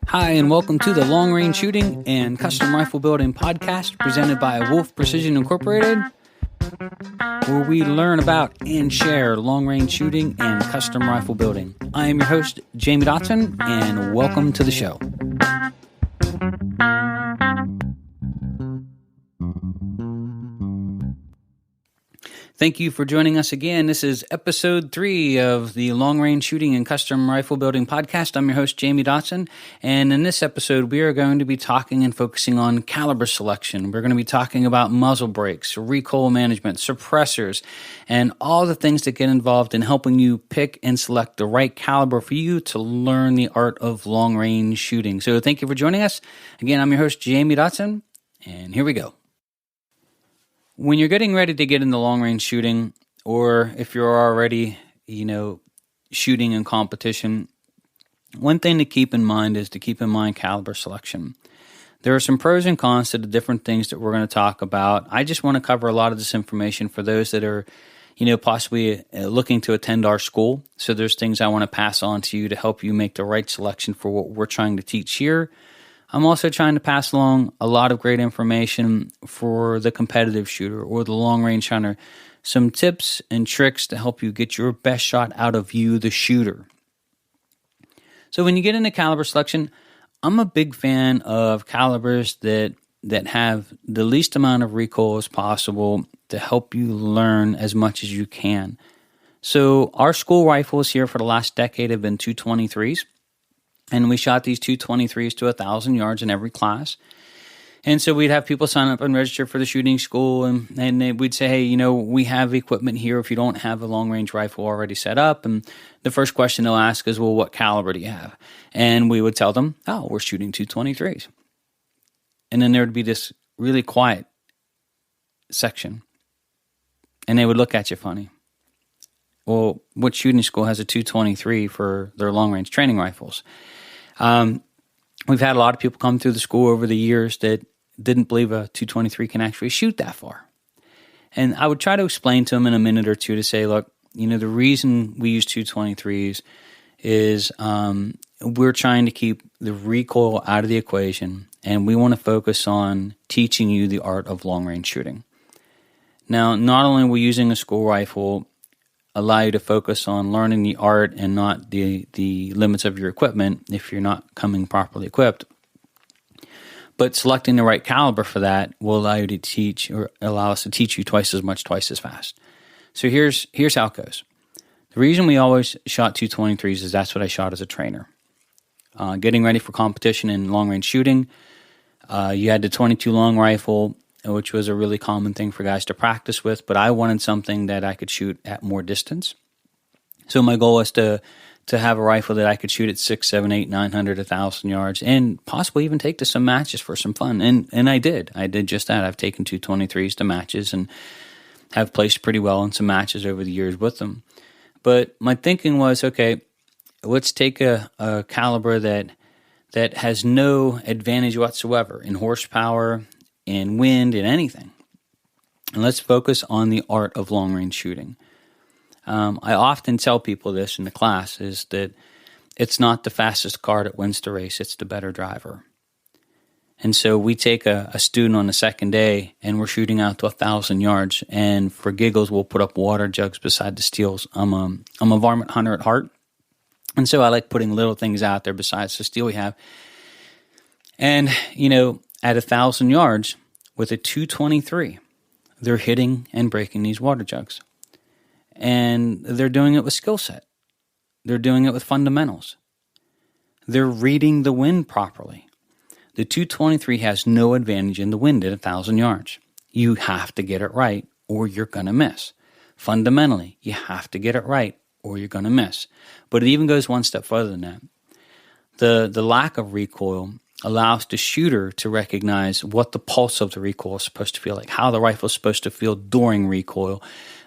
Hi, and welcome to the Long Range Shooting and Custom Rifle Building podcast presented by Wolf Precision Incorporated, where we learn about and share long range shooting and custom rifle building. I am your host, Jamie Dotson, and welcome to the show. Thank you for joining us again. This is episode 3 of the Long Range Shooting and Custom Rifle Building podcast. I'm your host, Jamie Dotson, and in this episode, we are going to be talking and focusing on caliber selection. We're going to be talking about muzzle brakes, recoil management, suppressors, and all the things that get involved in helping you pick and select the right caliber for you to learn the art of long range shooting. So thank you for joining us. Again, I'm your host, Jamie Dotson, and here we go. When you're getting ready to get into long-range shooting, or if you're already, shooting in competition, one thing to keep in mind is to keep in mind caliber selection. There are some pros and cons to the different things that we're going to talk about. I just want to cover a lot of this information for those that are, possibly looking to attend our school. So there's things I want to pass on to you to help you make the right selection for what we're trying to teach here. I'm also trying to pass along a lot of great information for the competitive shooter or the long-range hunter, some tips and tricks to help you get your best shot out of you, the shooter. So when you get into caliber selection, I'm a big fan of calibers that have the least amount of recoil as possible to help you learn as much as you can. So our school rifles here for the last decade have been 223s. And we shot these 223s to 1,000 yards in every class. And so we'd have people sign up and register for the shooting school. And we'd say, hey, we have equipment here if you don't have a long-range rifle already set up. And the first question they'll ask is, well, what caliber do you have? And we would tell them, oh, we're shooting 223s. And then there would be this really quiet section. And they would look at you funny. Well, what shooting school has a 223 for their long-range training rifles? We've had a lot of people come through the school over the years that didn't believe a 223 can actually shoot that far. And I would try to explain to them in a minute or two to say, look, the reason we use 223s is we're trying to keep the recoil out of the equation, and we want to focus on teaching you the art of long-range shooting. Now, not only are we using a school rifle allow you to focus on learning the art and not the limits of your equipment if you're not coming properly equipped. But selecting the right caliber for that will allow you to teach or allow us to teach you twice as much, twice as fast. So here's how it goes. The reason we always shot 223s is that's what I shot as a trainer. Getting ready for competition in long-range shooting, you had the 22 long rifle, which was a really common thing for guys to practice with, but I wanted something that I could shoot at more distance. So my goal was to have a rifle that I could shoot at 6, 7, 8, 900, 1,000 yards, and possibly even take to some matches for some fun. And I did. I did just that. I've taken 223s to matches and have placed pretty well in some matches over the years with them. But my thinking was, okay, let's take a caliber that has no advantage whatsoever in horsepower, in wind, in anything. And let's focus on the art of long-range shooting. I often tell people this in the class, is that it's not the fastest car that wins the race, it's the better driver. And so we take a student on the second day, and we're shooting out to 1,000 yards, and for giggles, we'll put up water jugs beside the steels. I'm a varmint hunter at heart, and so I like putting little things out there besides the steel we have. And, at 1,000 yards with a 223, they're hitting and breaking these water jugs. And they're doing it with skill set. They're doing it with fundamentals. They're reading the wind properly. The 223 has no advantage in the wind at 1,000 yards. You have to get it right or you're going to miss. Fundamentally, you have to get it right or you're going to miss. But it even goes one step further than that. The lack of recoil allows the shooter to recognize what the pulse of the recoil is supposed to feel like, how the rifle is supposed to feel during recoil,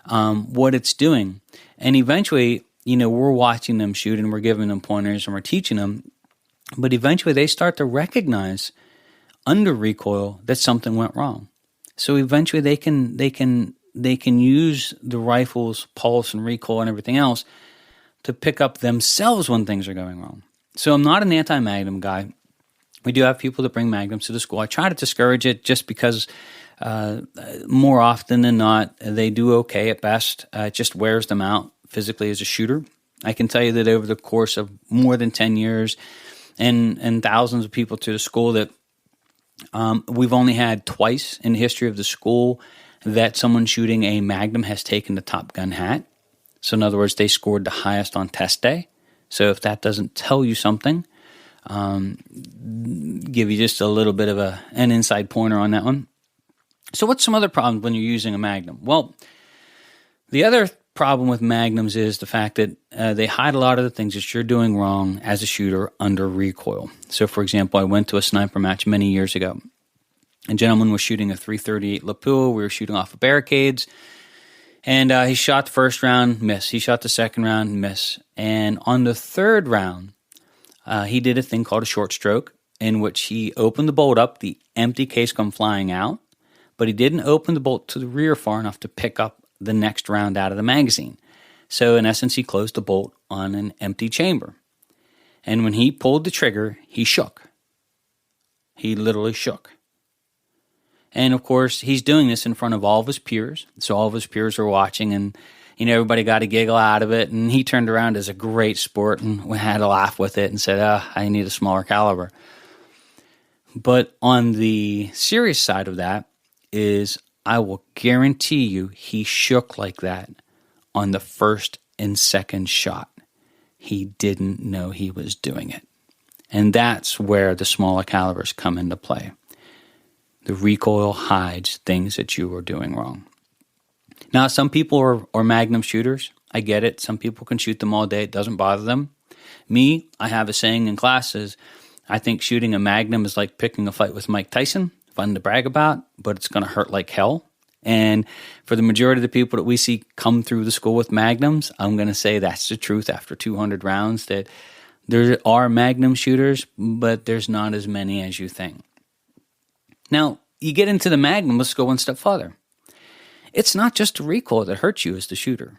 what it's doing. And eventually, we're watching them shoot and we're giving them pointers and we're teaching them. But eventually they start to recognize under recoil that something went wrong. So eventually they can use the rifle's pulse and recoil and everything else to pick up themselves when things are going wrong. So I'm not an anti-Magnum guy. We do have people that bring Magnums to the school. I try to discourage it just because more often than not, they do okay at best. It just wears them out physically as a shooter. I can tell you that over the course of more than 10 years and thousands of people to the school that we've only had twice in the history of the school that someone shooting a Magnum has taken the Top Gun hat. So in other words, they scored the highest on test day. So if that doesn't tell you something, give you just a little bit of an inside pointer on that one. So what's some other problems when you're using a Magnum? Well, the other problem with Magnums is the fact that they hide a lot of the things that you're doing wrong as a shooter under recoil. So for example, I went to a sniper match many years ago. A gentleman was shooting a .338 lapel. We were shooting off of barricades. And he shot the first round, miss. He shot the second round, miss. And on the third round, he did a thing called a short stroke, in which he opened the bolt up, the empty case come flying out, but he didn't open the bolt to the rear far enough to pick up the next round out of the magazine. So in essence, he closed the bolt on an empty chamber. And when he pulled the trigger, he shook. He literally shook. And of course, he's doing this in front of all of his peers. So all of his peers are watching, and everybody got a giggle out of it. And he turned around as a great sport and we had a laugh with it and said, I need a smaller caliber. But on the serious side of that is, I will guarantee you he shook like that on the first and second shot. He didn't know he was doing it. And that's where the smaller calibers come into play. The recoil hides things that you are doing wrong. Now, some people are Magnum shooters. I get it. Some people can shoot them all day. It doesn't bother them. Me, I have a saying in classes, I think shooting a Magnum is like picking a fight with Mike Tyson. Fun to brag about, but it's going to hurt like hell. And for the majority of the people that we see come through the school with Magnums, I'm going to say that's the truth after 200 rounds, that there are Magnum shooters, but there's not as many as you think. Now, you get into the Magnum, let's go one step further. It's not just the recoil that hurts you as the shooter.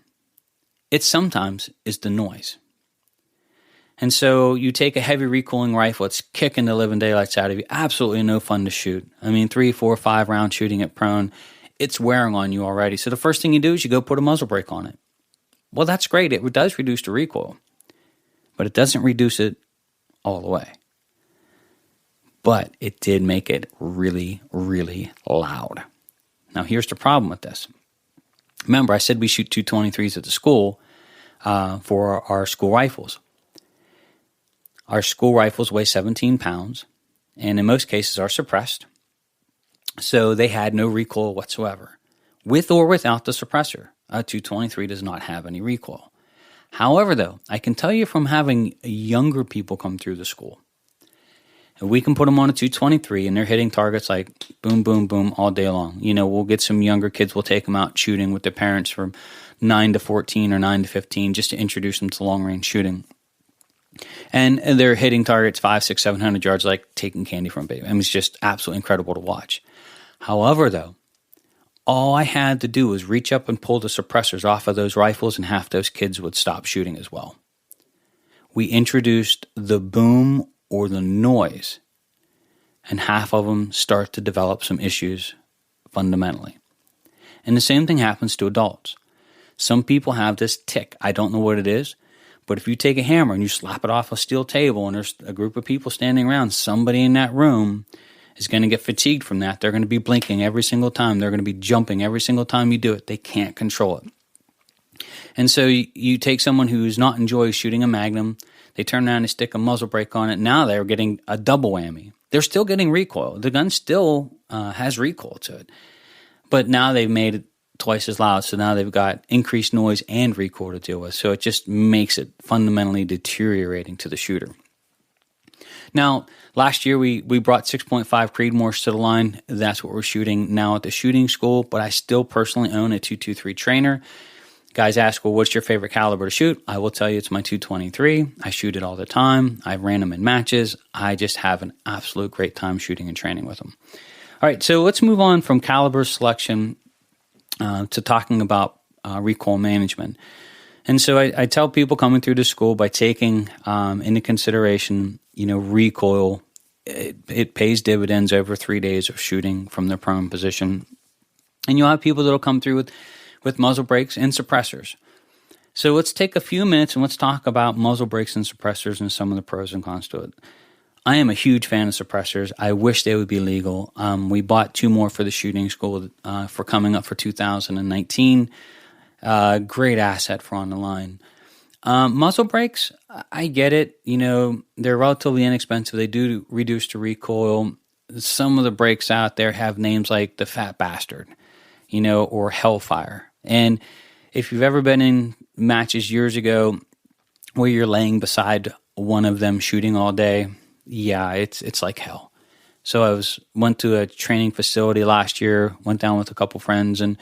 It sometimes is the noise. And so you take a heavy recoiling rifle, it's kicking the living daylights out of you, absolutely no fun to shoot. I mean, 3, 4, 5 round shooting at prone, it's wearing on you already. So the first thing you do is you go put a muzzle brake on it. Well, that's great. It does reduce the recoil, but it doesn't reduce it all the way. But it did make it really, really loud. Now, here's the problem with this. Remember, I said we shoot 223s at the school for our school rifles. Our school rifles weigh 17 pounds, and in most cases are suppressed. So they had no recoil whatsoever. With or without the suppressor, a 223 does not have any recoil. However, though, I can tell you from having younger people come through the school, and we can put them on a 223 and they're hitting targets like boom, boom, boom all day long. We'll get some younger kids, we'll take them out shooting with their parents from 9 to 14 or 9 to 15 just to introduce them to long-range shooting. And they're hitting targets 500, 600, 700 yards like taking candy from a baby. I mean, it's just absolutely incredible to watch. However, though, all I had to do was reach up and pull the suppressors off of those rifles and half those kids would stop shooting as well. We introduced the boom or the noise, and half of them start to develop some issues fundamentally. And the same thing happens to adults. Some people have this tick. I don't know what it is, but if you take a hammer and you slap it off a steel table and there's a group of people standing around, somebody in that room is going to get fatigued from that. They're going to be blinking every single time. They're going to be jumping every single time you do it. They can't control it. And so you take someone who's not enjoys shooting a Magnum, they turn around and stick a muzzle brake on it. Now they're getting a double whammy. They're still getting recoil. The gun still has recoil to it. But now they've made it twice as loud. So now they've got increased noise and recoil to deal with. So it just makes it fundamentally deteriorating to the shooter. Now, last year we brought 6.5 Creedmoors to the line. That's what we're shooting now at the shooting school. But I still personally own a 223 trainer. Guys ask, well, what's your favorite caliber to shoot? I will tell you it's my 223. I shoot it all the time. I ran them in matches. I just have an absolute great time shooting and training with them. All right, so let's move on from caliber selection to talking about recoil management. And so I tell people coming through the school, by taking into consideration, recoil, it pays dividends over 3 days of shooting from the prone position. And you'll have people that'll come through with muzzle brakes and suppressors. So let's take a few minutes and let's talk about muzzle brakes and suppressors and some of the pros and cons to it. I am a huge fan of suppressors. I wish they would be legal. We bought 2 more for the shooting school for coming up for 2019. Great asset for on the line. Muzzle brakes, I get it. They're relatively inexpensive. They do reduce the recoil. Some of the brakes out there have names like the Fat Bastard, or Hellfire. And if you've ever been in matches years ago where you're laying beside one of them shooting all day, yeah, it's like hell. So I went to a training facility last year, went down with a couple friends and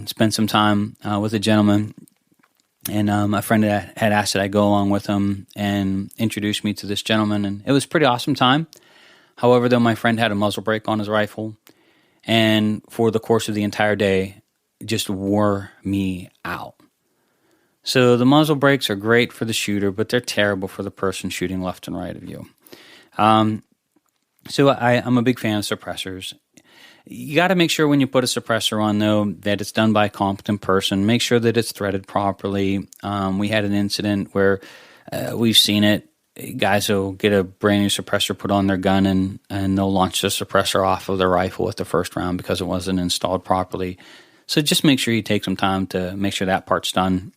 spent some time with a gentleman. And a friend had asked that I go along with him and introduced me to this gentleman. And it was a pretty awesome time. However, though, my friend had a muzzle brake on his rifle. And for the course of the entire day, just wore me out. So the muzzle brakes are great for the shooter, but they're terrible for the person shooting left and right of you. So I'm a big fan of suppressors. You got to make sure when you put a suppressor on, though, that it's done by a competent person. Make sure that it's threaded properly. We had an incident where we've seen it. Guys will get a brand new suppressor put on their gun and they'll launch the suppressor off of their rifle with the first round because it wasn't installed properly. So just make sure you take some time to make sure that part's done.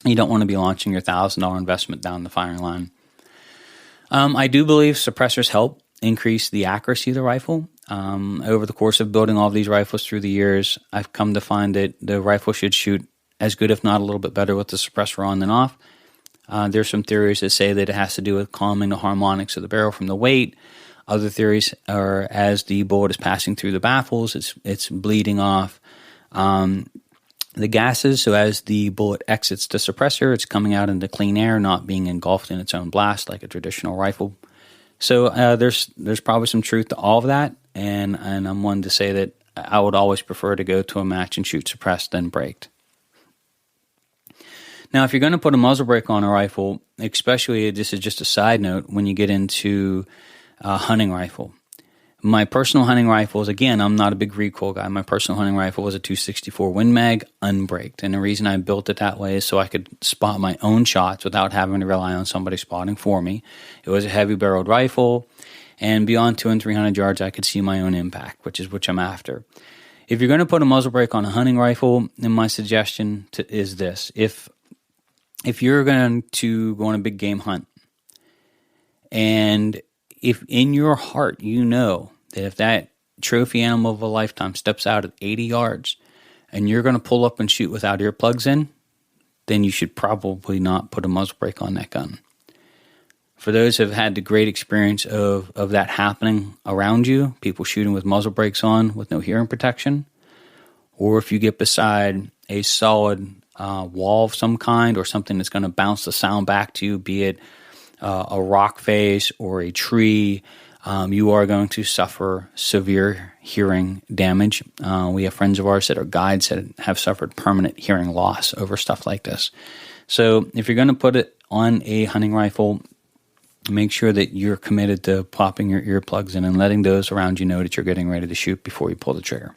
You don't want to be launching your $1,000 investment down the firing line. I do believe suppressors help increase the accuracy of the rifle. Over the course of building all of these rifles through the years, I've come to find that the rifle should shoot as good, if not a little bit better, with the suppressor on than off. There's some theories that say that it has to do with calming the harmonics of the barrel from the weight. Other theories are as the bullet is passing through the baffles, it's bleeding off the gases. So as the bullet exits the suppressor, it's coming out into clean air, not being engulfed in its own blast like a traditional rifle. So there's probably some truth to all of that, and I'm one to say that I would always prefer to go to a match and shoot suppressed than braked. Now, if you're going to put a muzzle brake on a rifle, especially, this is just a side note, when you get into a hunting rifle. My personal hunting rifles, again, I'm not a big recoil guy. My personal hunting rifle was a 264 Win Mag, unbraked. And the reason I built it that way is so I could spot my own shots without having to rely on somebody spotting for me. It was a heavy barreled rifle, and beyond 200 and 300 yards, I could see my own impact, which I'm after. If you're going to put a muzzle brake on a hunting rifle, then my suggestion is this. If you're going to go on a big game hunt, and if in your heart you know that if that trophy animal of a lifetime steps out at 80 yards and you're going to pull up and shoot without earplugs in, then you should probably not put a muzzle brake on that gun. For those who have had the great experience of that happening around you, people shooting with muzzle brakes on with no hearing protection, or if you get beside a solid wall of some kind or something that's going to bounce the sound back to you, be it a rock face or a tree, you are going to suffer severe hearing damage. We have friends of ours that are guides that have suffered permanent hearing loss over stuff like this. So if you're going to put it on a hunting rifle, make sure that you're committed to popping your earplugs in and letting those around you know that you're getting ready to shoot before you pull the trigger.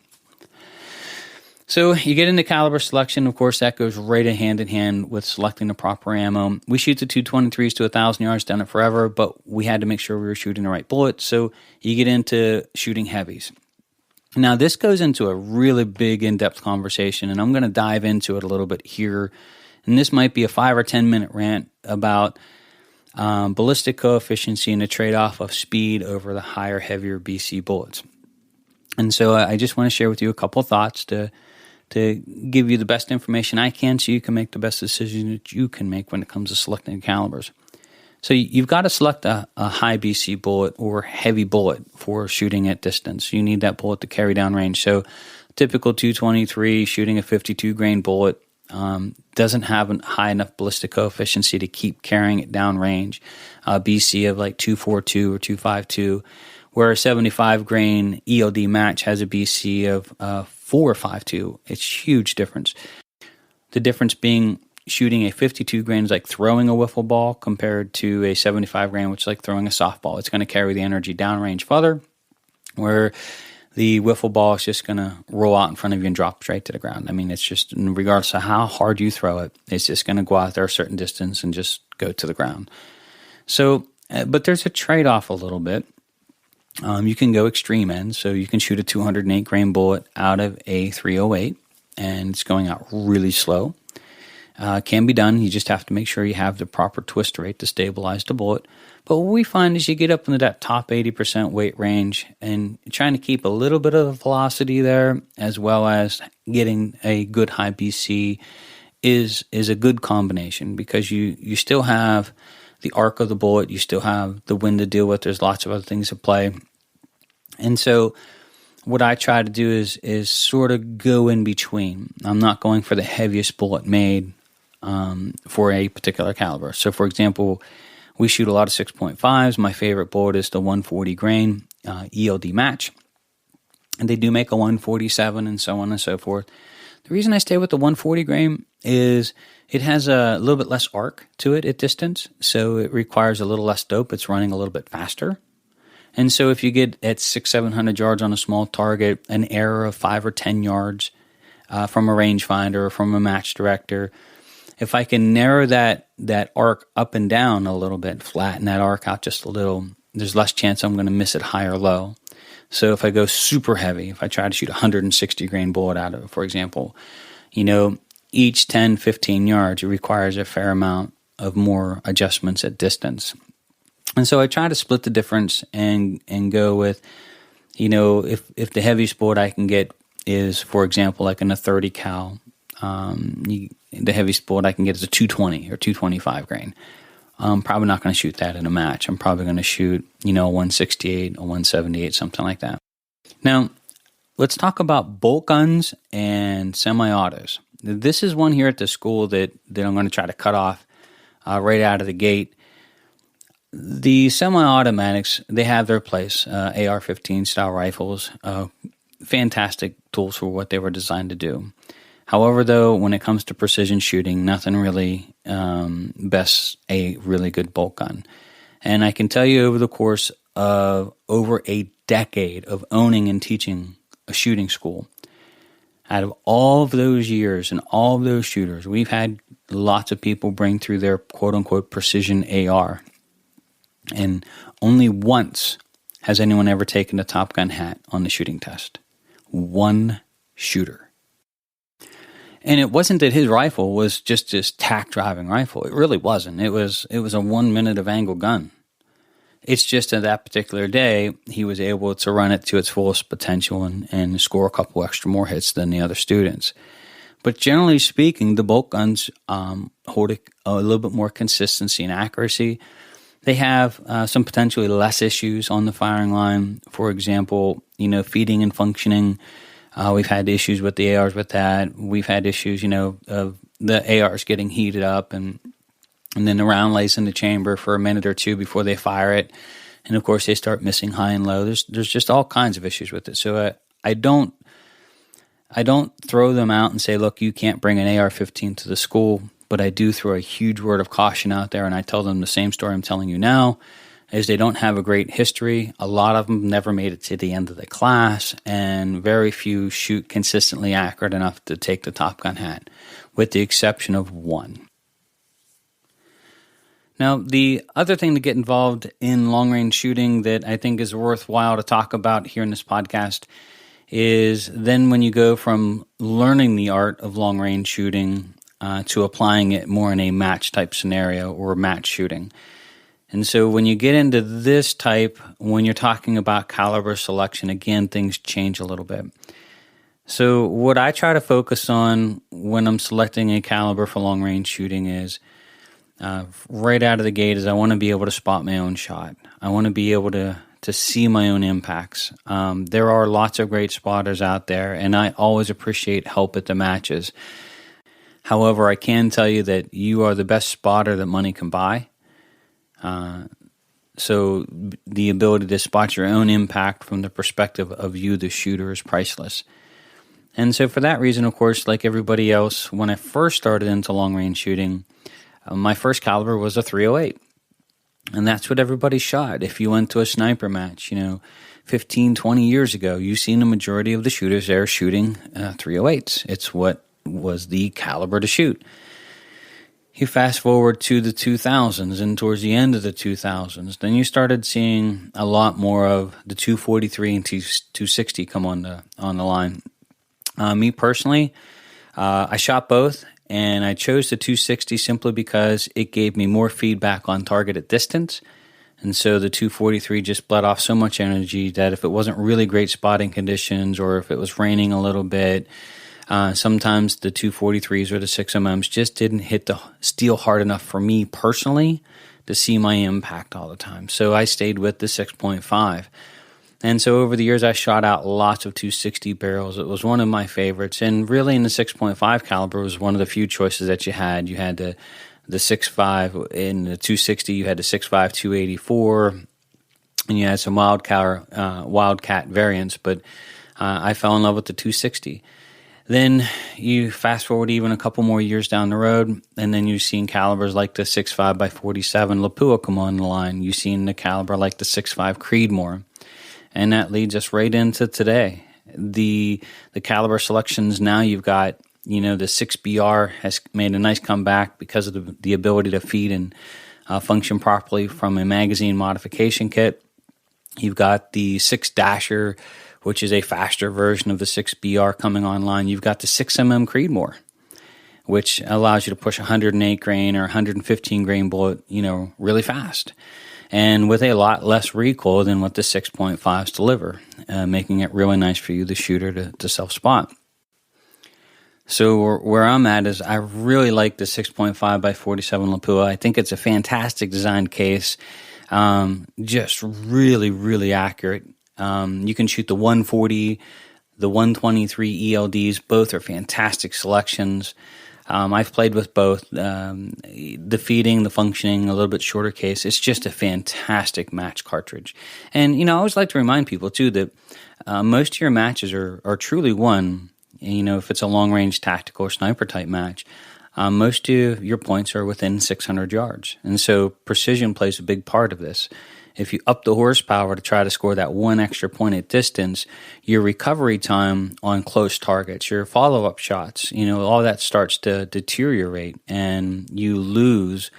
So you get into caliber selection. Of course, that goes right hand in hand with selecting the proper ammo. We shoot the 223s to 1,000 yards, done it forever, but we had to make sure we were shooting the right bullet. So you get into shooting heavies. Now, this goes into a really big in-depth conversation, and I'm going to dive into it a little bit here. And this might be a 5 or 10 minute rant about ballistic coefficient and the trade-off of speed over the higher, heavier BC bullets. And so I just want to share with you a couple of thoughts to give you the best information I can so you can make the best decision that you can make when it comes to selecting calibers. So you've got to select a high BC bullet or heavy bullet for shooting at distance. You need that bullet to carry down range. So typical 223 shooting a 52 grain bullet doesn't have a high enough ballistic coefficient to keep carrying it down range. BC of like 242 or 252, where a 75 grain ELD match has a BC of 452. It's a huge difference. The difference being shooting a 52 grain is like throwing a wiffle ball compared to a 75 grain, which is like throwing a softball. It's going to carry the energy downrange further, where the wiffle ball is just going to roll out in front of you and drop straight to the ground. I mean, it's just, regardless of how hard you throw it, it's just going to go out there a certain distance and just go to the ground. So, but there's a trade-off a little bit. You can go extreme end, so you can shoot a 208 grain bullet out of a 308, and it's going out really slow. Can be done. You just have to make sure you have the proper twist rate to stabilize the bullet. But what we find is you get up into that top 80% weight range and trying to keep a little bit of velocity there, as well as getting a good high BC is a good combination, because you still have the arc of the bullet, you still have the wind to deal with. There's lots of other things at play. And so what I try to do is sort of go in between. I'm not going for the heaviest bullet made for a particular caliber. So, for example, we shoot a lot of 6.5s. My favorite bullet is the 140 grain ELD match. And they do make a 147 and so on and so forth. The reason I stay with the 140 grain is it has a little bit less arc to it at distance, so it requires a little less dope. It's running a little bit faster. And so if you get at 600-700 yards on a small target, an error of 5 or 10 yards from a rangefinder or from a match director, if I can narrow that arc up and down a little bit, flatten that arc out just a little, there's less chance I'm going to miss it high or low. So if I go super heavy, if I try to shoot a 160 grain bullet out of it, for example, each 10, 15 yards, it requires a fair amount of more adjustments at distance. And so I try to split the difference and go with, if the heaviest bullet I can get is, for example, like in a 30 cal, the heaviest bullet I can get is a 220 or 225 grain. I'm probably not going to shoot that in a match. I'm probably going to shoot, a 168, a 178, something like that. Now, let's talk about bolt guns and semi-autos. This is one here at the school that I'm going to try to cut off right out of the gate. The semi-automatics, they have their place. AR-15 style rifles, fantastic tools for what they were designed to do. However, though, when it comes to precision shooting, nothing really bests a really good bolt gun. And I can tell you, over the course of over a decade of owning and teaching a shooting school, out of all of those years and all of those shooters, we've had lots of people bring through their quote-unquote precision AR. And only once has anyone ever taken a Top Gun hat on the shooting test. One shooter. And it wasn't that his rifle was just this tack-driving rifle. It really wasn't. It was a 1 minute of angle gun. It's just that that particular day, he was able to run it to its fullest potential and score a couple extra more hits than the other students. But generally speaking, the bolt guns hold a little bit more consistency and accuracy. They have some potentially less issues on the firing line. For example, feeding and functioning. We've had issues with the ARs with that. We've had issues, of the ARs getting heated up and then the round lays in the chamber for a minute or two before they fire it. And of course, they start missing high and low. There's just all kinds of issues with it. So I don't throw them out and say, look, you can't bring an AR-15 to the school. But I do throw a huge word of caution out there, and I tell them the same story I'm telling you now, is they don't have a great history. A lot of them never made it to the end of the class, and very few shoot consistently accurate enough to take the Top Gun hat, with the exception of one. Now, the other thing to get involved in long-range shooting that I think is worthwhile to talk about here in this podcast is then when you go from learning the art of long-range shooting to applying it more in a match-type scenario or match shooting. And so when you get into this type, when you're talking about caliber selection, again, things change a little bit. So what I try to focus on when I'm selecting a caliber for long-range shooting is right out of the gate is I want to be able to spot my own shot. I want to be able to see my own impacts. There are lots of great spotters out there, and I always appreciate help at the matches. However, I can tell you that you are the best spotter that money can buy. So the ability to spot your own impact from the perspective of you, the shooter, is priceless. And so for that reason, of course, like everybody else, when I first started into long-range shooting, my first caliber was a 308. And that's what everybody shot. If you went to a sniper match, 15, 20 years ago, you've seen the majority of the shooters there shooting 308s. It's what was the caliber to shoot. You fast forward to the 2000s and towards the end of the 2000s, then you started seeing a lot more of the 243 and 260 come on the line. Me personally, I shot both, and I chose the 260 simply because it gave me more feedback on target at distance. And so the 243 just bled off so much energy that if it wasn't really great spotting conditions or if it was raining a little bit, sometimes the 243s or the 6mm's just didn't hit the steel hard enough for me personally to see my impact all the time. So I stayed with the 6.5. And so over the years, I shot out lots of 260 barrels. It was one of my favorites. And really in the 6.5 caliber was one of the few choices that you had. You had the 6.5. In the 260, you had the 6.5 284. And you had some wildcat variants. But I fell in love with the 260. Then you fast forward even a couple more years down the road, and then you've seen calibers like the 6.5 by 47 Lapua come on the line. You've seen the caliber like the 6.5 Creedmoor. And that leads us right into today. The caliber selections now you've got, the 6BR has made a nice comeback because of the ability to feed and function properly from a magazine modification kit. You've got the 6 Dasher, which is a faster version of the 6BR coming online. You've got the 6mm Creedmoor, which allows you to push 108 grain or 115 grain bullet, really fast, and with a lot less recoil than what the 6.5s deliver, making it really nice for you, the shooter, to self-spot. So where I'm at is I really like the 6.5 by 47 Lapua. I think it's a fantastic design case, just really, really accurate. You can shoot the 140, the 123 ELDs. Both are fantastic selections. I've played with both. The feeding, the functioning, a little bit shorter case. It's just a fantastic match cartridge. And, I always like to remind people, too, that most of your matches are truly won. If it's a long-range tactical or sniper-type match, most of your points are within 600 yards. And so precision plays a big part of this. If you up the horsepower to try to score that one extra point at distance, your recovery time on close targets, your follow-up shots, all that starts to deteriorate and you lose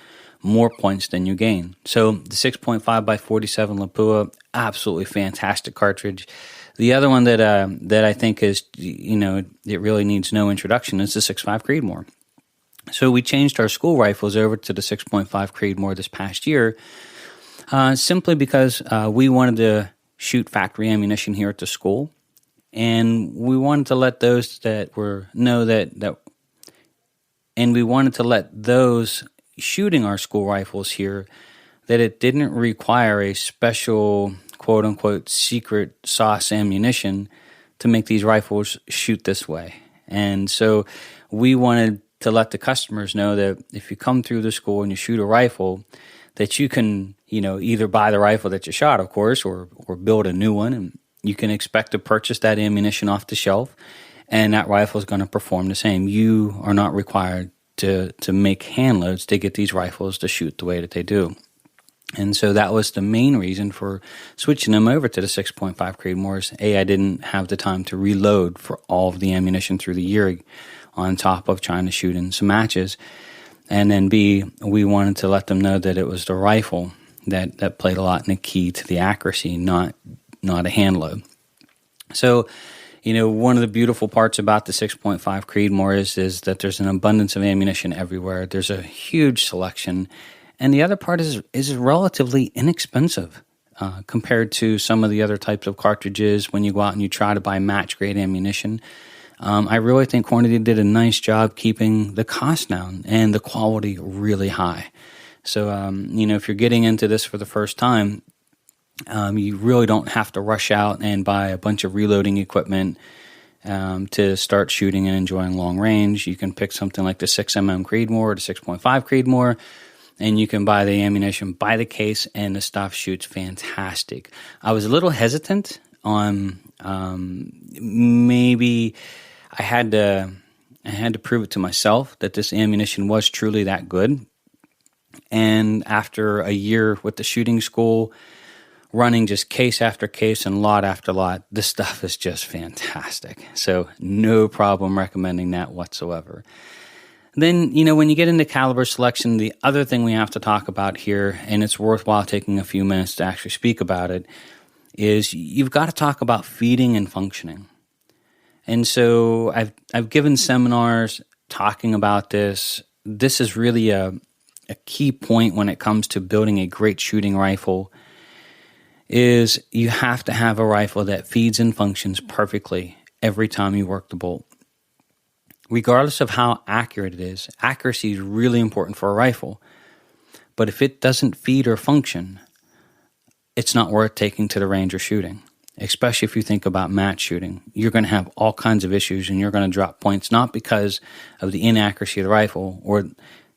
more points than you gain. So the 6.5 by 47 Lapua, absolutely fantastic cartridge. The other one that I think is, it really needs no introduction is the 6.5 Creedmoor. So we changed our school rifles over to the 6.5 Creedmoor this past year, simply because we wanted to shoot factory ammunition here at the school, and we wanted to let those that we wanted to let those shooting our school rifles here that it didn't require a special quote unquote secret sauce ammunition to make these rifles shoot this way. And so we wanted to let the customers know that if you come through the school and you shoot a rifle, that you can, either buy the rifle that you shot, of course, or build a new one, and you can expect to purchase that ammunition off the shelf, and that rifle is going to perform the same. You are not required to make hand loads to get these rifles to shoot the way that they do. And so that was the main reason for switching them over to the 6.5 Creedmoors. I didn't have the time to reload for all of the ammunition through the year on top of trying to shoot in some matches. And then B, we wanted to let them know that it was the rifle that played a lot in the key to the accuracy, not a hand load. So, one of the beautiful parts about the 6.5 Creedmoor is that there's an abundance of ammunition everywhere. There's a huge selection. And the other part is relatively inexpensive compared to some of the other types of cartridges when you go out and you try to buy match-grade ammunition. I really think Hornady did a nice job keeping the cost down and the quality really high. So, if you're getting into this for the first time, you really don't have to rush out and buy a bunch of reloading equipment to start shooting and enjoying long range. You can pick something like the 6mm Creedmoor or the 6.5 Creedmoor, and you can buy the ammunition by the case, and the stuff shoots fantastic. I was a little hesitant on maybe I had to prove it to myself that this ammunition was truly that good. And after a year with the shooting school, running just case after case and lot after lot, this stuff is just fantastic. So no problem recommending that whatsoever. Then, when you get into caliber selection, the other thing we have to talk about here, and it's worthwhile taking a few minutes to actually speak about it, is you've got to talk about feeding and functioning. And so I've given seminars talking about this. This is really a key point when it comes to building a great shooting rifle, is you have to have a rifle that feeds and functions perfectly every time you work the bolt. Regardless of how accurate it is, accuracy is really important for a rifle. But if it doesn't feed or function, it's not worth taking to the range or shooting. Especially if you think about match shooting. You're going to have all kinds of issues and you're going to drop points, not because of the inaccuracy of the rifle or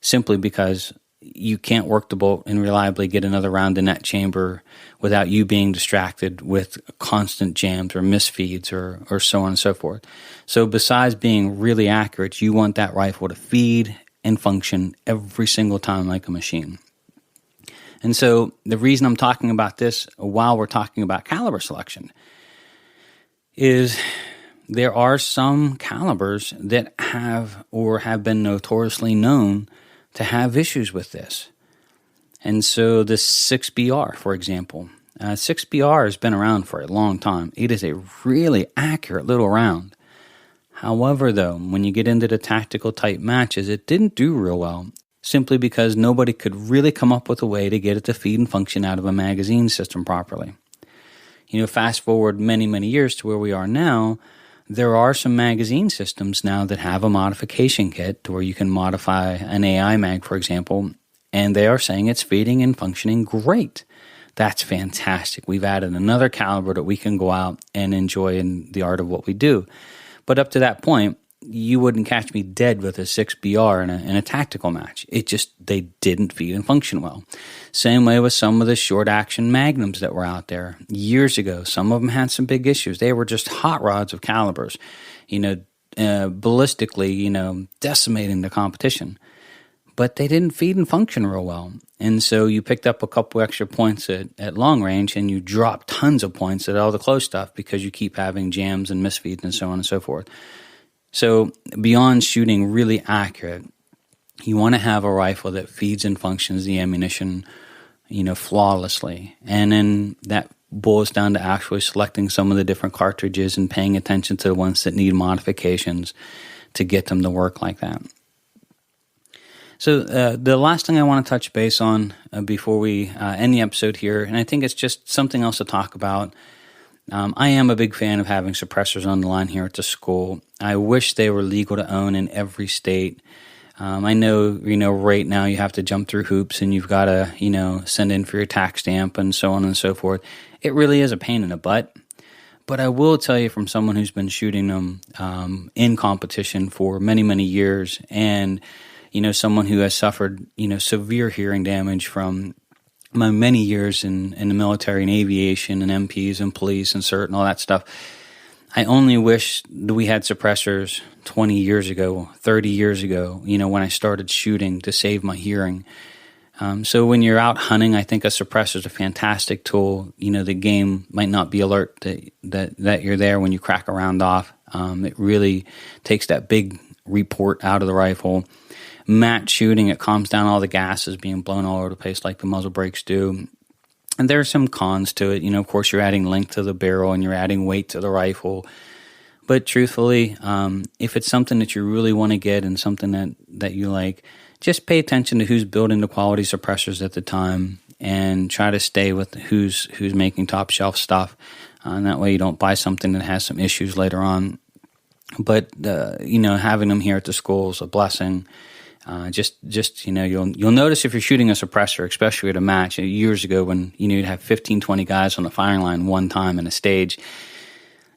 simply because you can't work the bolt and reliably get another round in that chamber without you being distracted with constant jams or misfeeds or so on and so forth. So besides being really accurate, you want that rifle to feed and function every single time like a machine. And so the reason I'm talking about this while we're talking about caliber selection is there are some calibers that have been notoriously known to have issues with this. And so the 6BR, for example, 6BR has been around for a long time. It is a really accurate little round. However, though, when you get into the tactical type matches, it didn't do real well, simply because nobody could really come up with a way to get it to feed and function out of a magazine system properly. Fast forward many, many years to where we are now, there are some magazine systems now that have a modification kit to where you can modify an AI mag, for example, and they are saying it's feeding and functioning great. That's fantastic. We've added another caliber that we can go out and enjoy in the art of what we do. But up to that point, you wouldn't catch me dead with a 6BR in a tactical match. They didn't feed and function well. Same way with some of the short action magnums that were out there years ago. Some of them had some big issues. They were just hot rods of calibers, ballistically, decimating the competition. But they didn't feed and function real well. And so you picked up a couple extra points at long range and you dropped tons of points at all the close stuff because you keep having jams and misfeeds and so on and so forth. So beyond shooting really accurate, you want to have a rifle that feeds and functions the ammunition, flawlessly. And then that boils down to actually selecting some of the different cartridges and paying attention to the ones that need modifications to get them to work like that. So the last thing I want to touch base on before we end the episode here, and I think it's just something else to talk about. I am a big fan of having suppressors on the line here at the school. I wish they were legal to own in every state. I know, right now you have to jump through hoops and you've got to, send in for your tax stamp and so on and so forth. It really is a pain in the butt. But I will tell you from someone who's been shooting them in competition for many, many years and, someone who has suffered, severe hearing damage from my many years in the military and aviation and MPs and police and CERT and all that stuff. I only wish that we had suppressors 20 years ago, 30 years ago, when I started shooting to save my hearing. So when you're out hunting, I think a suppressor is a fantastic tool. The game might not be alert that you're there when you crack a round off. It really takes that big report out of the rifle. Match shooting, it calms down all the gases being blown all over the place like the muzzle brakes do. And there are some cons to it. Of course, you're adding length to the barrel and you're adding weight to the rifle. But truthfully, if it's something that you really want to get and something that you like, just pay attention to who's building the quality suppressors at the time and try to stay with who's making top shelf stuff. And that way you don't buy something that has some issues later on. But, having them here at the school is a blessing. You'll notice if you're shooting a suppressor, especially at a match years ago when you'd have 15, 20 guys on the firing line one time in a stage.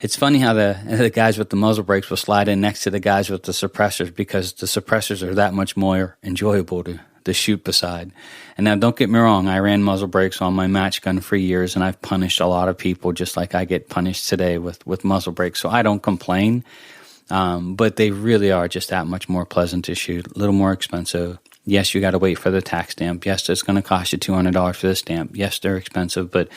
It's funny how the guys with the muzzle brakes will slide in next to the guys with the suppressors because the suppressors are that much more enjoyable to shoot beside. And now don't get me wrong, I ran muzzle brakes on my match gun for years and I've punished a lot of people just like I get punished today with muzzle brakes. So I don't complain. But they really are just that much more pleasant to shoot, a little more expensive. Yes, you got to wait for the tax stamp. Yes, it's going to cost you $200 for the stamp. Yes, they're expensive, but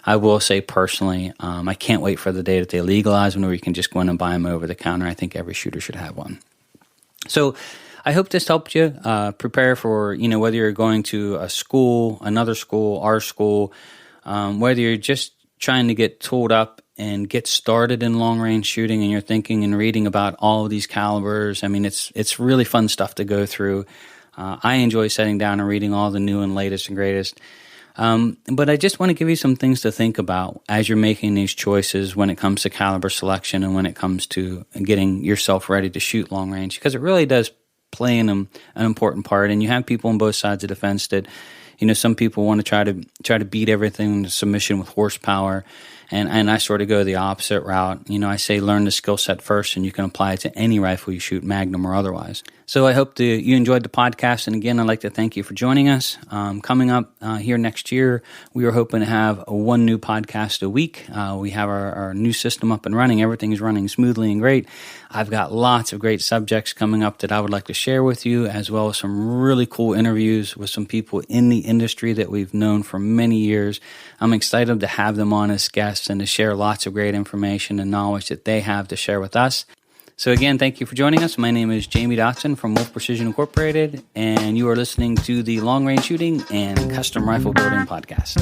I will say personally, I can't wait for the day that they legalize one where you can just go in and buy them over the counter. I think every shooter should have one. So I hope this helped you prepare for, whether you're going to a school, another school, our school, whether you're just trying to get tooled up and get started in long-range shooting and you're thinking and reading about all of these calibers. I mean, it's really fun stuff to go through. I enjoy sitting down and reading all the new and latest and greatest. But I just want to give you some things to think about as you're making these choices when it comes to caliber selection and when it comes to getting yourself ready to shoot long range, because it really does play an important part. And you have people on both sides of the fence that, some people want to try to beat everything to submission with horsepower. And I sort of go the opposite route. I say learn the skill set first and you can apply it to any rifle you shoot, Magnum or otherwise. So I hope that you enjoyed the podcast. And again, I'd like to thank you for joining us. Coming up here next year, we are hoping to have one new podcast a week. We have our new system up and running. Everything is running smoothly and great. I've got lots of great subjects coming up that I would like to share with you, as well as some really cool interviews with some people in the industry that we've known for many years. I'm excited to have them on as guests and to share lots of great information and knowledge that they have to share with us. So again, thank you for joining us. My name is Jamie Dotson from Wolf Precision Incorporated, and you are listening to the Long Range Shooting and Custom Rifle Building Podcast.